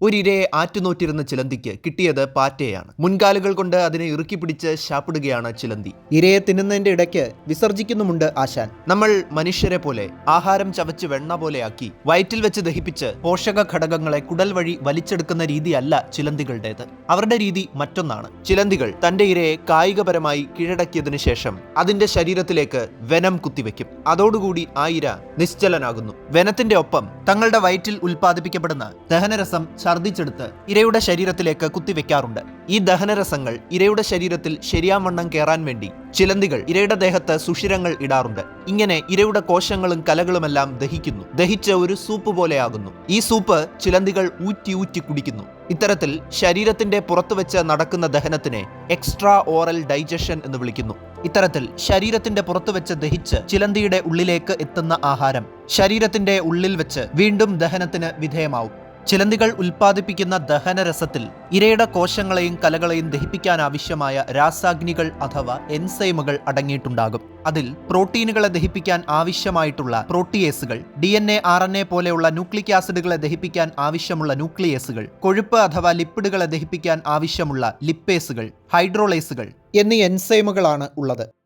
ഒരിരയെ ആറ്റുനോറ്റിരുന്ന ചിലന്തിക്ക് കിട്ടിയത് പാറ്റയാണ്. മുൻകാലുകൾ കൊണ്ട് അതിനെ ഇറുക്കി പിടിച്ച് ശാപ്പിടുകയാണ് ചിലന്തി. ഇരയെ തിന്നുന്നതിന്റെ ഇടയ്ക്ക് വിസർജിക്കുന്നുമുണ്ട് ആശാൻ. നമ്മൾ മനുഷ്യരെ പോലെ ആഹാരം ചവച്ച് വെണ്ണ പോലെയാക്കി വയറ്റിൽ വെച്ച് ദഹിപ്പിച്ച് പോഷക ഘടകങ്ങളെ കുടൽ വഴി വലിച്ചെടുക്കുന്ന രീതിയല്ല ചിലന്തികളുടേത്. അവരുടെ രീതി മറ്റൊന്നാണ്. ചിലന്തികൾ തന്റെ ഇരയെ കായികപരമായി കീഴടക്കിയതിനു ശേഷം അതിന്റെ ശരീരത്തിലേക്ക് വെനം കുത്തിവെക്കും. അതോടുകൂടി ആ ഇര നിശ്ചലനാകുന്നു. വെനത്തിന്റെ ഒപ്പം തങ്ങളുടെ വയറ്റിൽ ഉൽപ്പാദിപ്പിക്കപ്പെടുന്ന ദഹനരസം ഛർദ്ദിച്ചെടുത്ത് ഇരയുടെ ശരീരത്തിലേക്ക് കുത്തിവെക്കാറുണ്ട്. ഈ ദഹനരസങ്ങൾ ഇരയുടെ ശരീരത്തിൽ ശരിയാവണ്ണം കയറാൻ വേണ്ടി ചിലന്തികൾ ഇരയുടെ ദേഹത്ത് സുഷിരങ്ങൾ ഇടാറുണ്ട്. ഇങ്ങനെ ഇരയുടെ കോശങ്ങളും കലകളുമെല്ലാം ദഹിക്കുന്നു. ദഹിച്ച് ഒരു സൂപ്പ് പോലെയാകുന്നു. ഈ സൂപ്പ് ചിലന്തികൾ ഊറ്റി ഊറ്റി കുടിക്കുന്നു. ഇത്തരത്തിൽ ശരീരത്തിന്റെ പുറത്തു വെച്ച് നടക്കുന്ന ദഹനത്തിനെ എക്സ്ട്രാ ഓറൽ ഡൈജഷൻ എന്ന് വിളിക്കുന്നു. ഇത്തരത്തിൽ ശരീരത്തിന്റെ പുറത്തു വെച്ച് ദഹിച്ച് ചിലന്തിയുടെ ഉള്ളിലേക്ക് എത്തുന്ന ആഹാരം ശരീരത്തിന്റെ ഉള്ളിൽ വെച്ച് വീണ്ടും ദഹനത്തിന് വിധേയമാവും. ചിലന്തികൾ ഉൽപ്പാദിപ്പിക്കുന്ന ദഹനരസത്തിൽ ഇരയുടെ കോശങ്ങളെയും കലകളെയും ദഹിപ്പിക്കാൻ ആവശ്യമായ രാസാഗ്നികൾ അഥവാ എൻസൈമുകൾ അടങ്ങിയിട്ടുണ്ടാകും. അതിൽ പ്രോട്ടീനുകളെ ദഹിപ്പിക്കാൻ ആവശ്യമായിട്ടുള്ള പ്രോട്ടിയേസുകൾ, DNA, RNA പോലെയുള്ള ന്യൂക്ലിക് ആസിഡുകളെ ദഹിപ്പിക്കാൻ ആവശ്യമുള്ള ന്യൂക്ലിയേസുകൾ, കൊഴുപ്പ് അഥവാ ലിപ്പിഡുകളെ ദഹിപ്പിക്കാൻ ആവശ്യമുള്ള ലിപ്പേസുകൾ, ഹൈഡ്രോളേസുകൾ എന്നീ എൻസൈമുകളാണ് ഉള്ളത്.